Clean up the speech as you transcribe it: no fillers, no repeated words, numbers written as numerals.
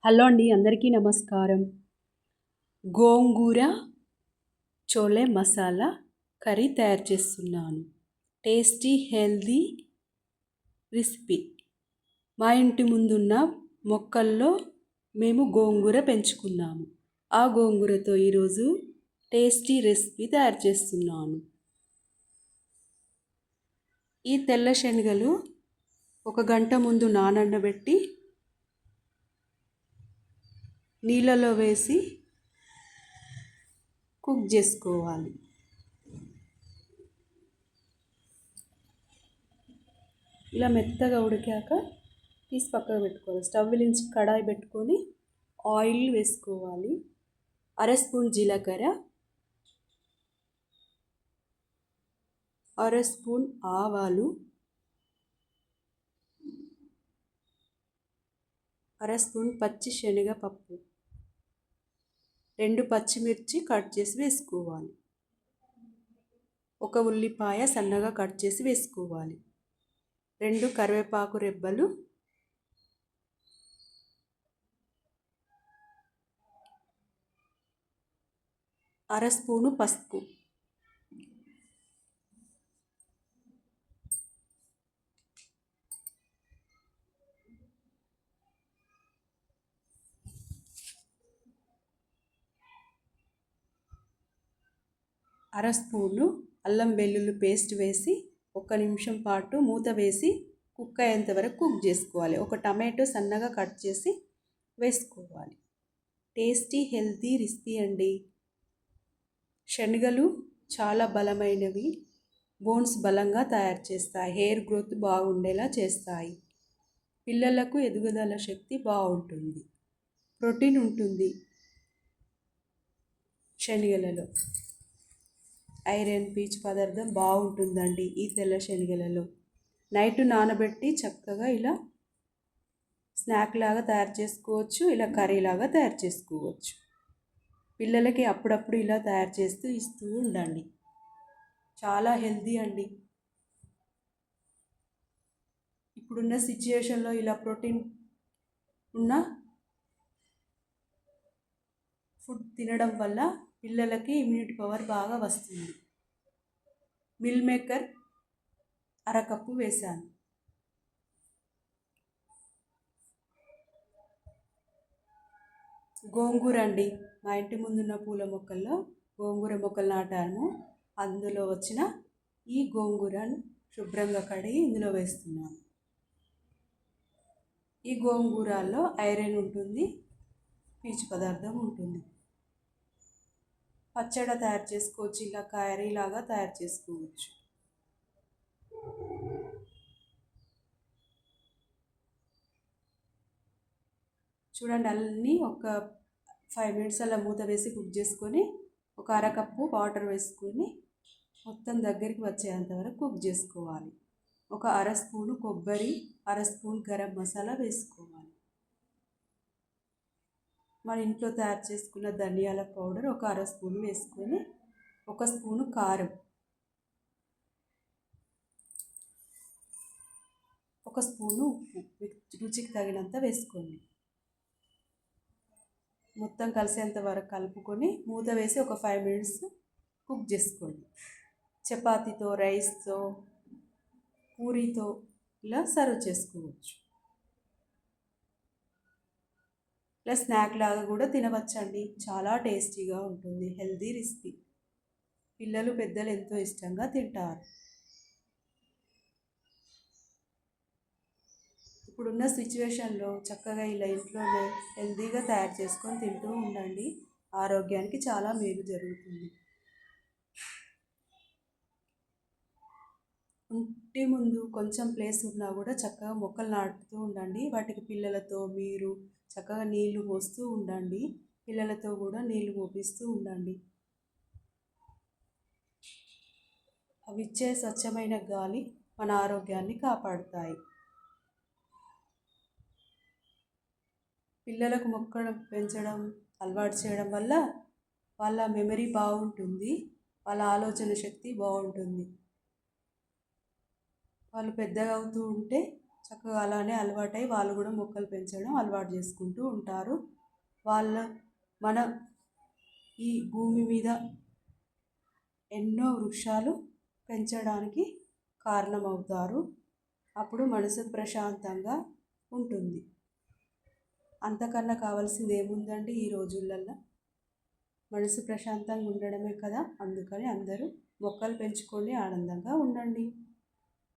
Hello అండి, అందరికీ నమస్కారం. గోంగూర చోలే మసాలా కర్రీ తయారు చేస్తున్నాను. Tasty healthy recipe. మా ఇంటి ముందున్న మొక్కల్లో మేము గోంగూర పెంచుకున్నాము. ఆ గోంగూరతో ఈరోజు టేస్టీ రెసిపీ తయారు చేస్తున్నాను. ఈ తెల్ల శనగలు 1 గంట ముందు నానబెట్టి నీళ్ళలో వేసి కుక్ చేసుకోవాలి. ఇలా మెత్తగా ఉడికాక తీసి పక్కకు పెట్టుకోవాలి. స్టవ్ వెలిగించి కడాయి పెట్టుకొని ఆయిల్ వేసుకోవాలి. 1/2 స్పూన్ జీలకర్ర, 1/2 స్పూన్ ఆవాలు, 1/2 స్పూన్ పచ్చి శనగపప్పు, 2 పచ్చిమిర్చి కట్ చేసి వేసుకోవాలి. 1 ఉల్లిపాయ సన్నగా కట్ చేసి వేసుకోవాలి. 2 కరివేపాకు రెబ్బలు, 1/2 స్పూను పసుపు, అర స్పూను అల్లం వెల్లుల్లి పేస్ట్ వేసి 1 నిమిషం పాటు మూత వేసి కుక్ అయ్యేంత వరకు కుక్ చేసుకోవాలి. 1 టమాటో సన్నగా కట్ చేసి వేసుకోవాలి. టేస్టీ హెల్తీ రెసిపీ అండి. శనగలు చాలా బలమైనవి. బోన్స్ బలంగా తయారు చేస్తాయి. హెయిర్ గ్రోత్ బాగుండేలా చేస్తాయి. పిల్లలకు ఎదుగుదల శక్తి బాగుంటుంది. ప్రోటీన్ ఉంటుంది శనగలలో. ఐరన్ పీచు పదార్థం బాగుంటుందండి ఈ తెల్ల శనగలలో. నైట్ నానబెట్టి చక్కగా ఇలా స్నాక్ లాగా తయారు చేసుకోవచ్చు, ఇలా కర్రీ లాగా తయారు చేసుకోవచ్చు. పిల్లలకి అప్పుడప్పుడు ఇలా తయారు చేస్తూ ఇస్తూ ఉండండి. చాలా హెల్తీ అండి. ఇప్పుడున్న సిచ్యుయేషన్లో ఇలా ప్రోటీన్ ఉన్న ఫుడ్ తినడం వల్ల పిల్లలకి ఇమ్యూనిటీ పవర్ బాగా వస్తుంది. మిల్ మేకర్ 1/2 కప్పు వేసాను. గోంగూర అండి, మా ఇంటి ముందున్న పూల మొక్కల్లో గోంగూర మొక్కలు నాటాను. అందులో వచ్చిన ఈ గోంగూరను శుభ్రంగా కడిగి ఇందులో వేస్తున్నాను. ఈ గోంగూరలో ఐరన్ ఉంటుంది, పీచు పదార్థం ఉంటుంది. పచ్చడి తయారు చేసుకోవచ్చు, ఇలా కర్రీలాగా తయారు చేసుకోవచ్చు. చూడండి, అన్నీ ఒక 5 మినిట్స్ అలా మూత వేసి కుక్ చేసుకొని 1/2 కప్పు వాటర్ వేసుకొని మొత్తం దగ్గరికి వచ్చేంత వరకు కుక్ చేసుకోవాలి. 1/2 స్పూను కొబ్బరి, 1/2 స్పూన్ గరం మసాలా వేసుకోవాలి. మన ఇంట్లో తయారు చేసుకున్న ధనియాల పౌడర్ 1/2 స్పూన్ వేసుకొని 1 స్పూను కారం, 1 స్పూను ఉప్పు రుచికి తగినంత వేసుకోండి. మొత్తం కలిసేంత వరకు కలుపుకొని మూత వేసి ఒక 5 మినిట్స్ కుక్ చేసుకోండి. చపాతీతో, రైస్తో, పూరీతో ఇలా సర్వ్ చేసుకోవచ్చు. ఇలా స్నాక్ లాగా కూడా తినవచ్చండి. చాలా టేస్టీగా ఉంటుంది. Healthy recipe. పిల్లలు పెద్దలు ఎంతో ఇష్టంగా తింటారు. ఇప్పుడున్న సిచ్యువేషన్లో చక్కగా ఇలా ఇంట్లోనే హెల్దీగా తయారు చేసుకొని తింటూ ఉండండి. ఆరోగ్యానికి చాలా మేలు జరుగుతుంది. ఇంటి ముందు కొంచెం ప్లేస్ ఉన్నా కూడా చక్కగా మొక్కలు నాటుతూ ఉండండి. వాటికి పిల్లలతో మీరు చక్కగా నీళ్లు పోస్తూ ఉండండి. పిల్లలతో కూడా నీళ్లు పోపిస్తూ ఉండండి. అవి ఇచ్చే స్వచ్ఛమైన గాలి మన ఆరోగ్యాన్ని కాపాడుతాయి. పిల్లలకు మొక్కలు పెంచడం అలవాటు చేయడం వల్ల వాళ్ళ మెమరీ బాగుంటుంది, వాళ్ళ ఆలోచన శక్తి బాగుంటుంది. వాళ్ళు పెద్దగా అవుతూ ఉంటే చక్కగా అలానే అలవాటై వాళ్ళు కూడా మొక్కలు పెంచడం అలవాటు చేసుకుంటూ ఉంటారు. మన ఈ భూమి మీద ఎన్నో వృక్షాలు పెంచడానికి కారణమవుతారు. అప్పుడు మనసు ప్రశాంతంగా ఉంటుంది. అంతకన్నా కావాల్సింది ఏముందండి ఈ రోజులల్లో? మనసు ప్రశాంతంగా ఉండడమే కదా. అందుకని అందరూ మొక్కలు పెంచుకొని ఆనందంగా ఉండండి.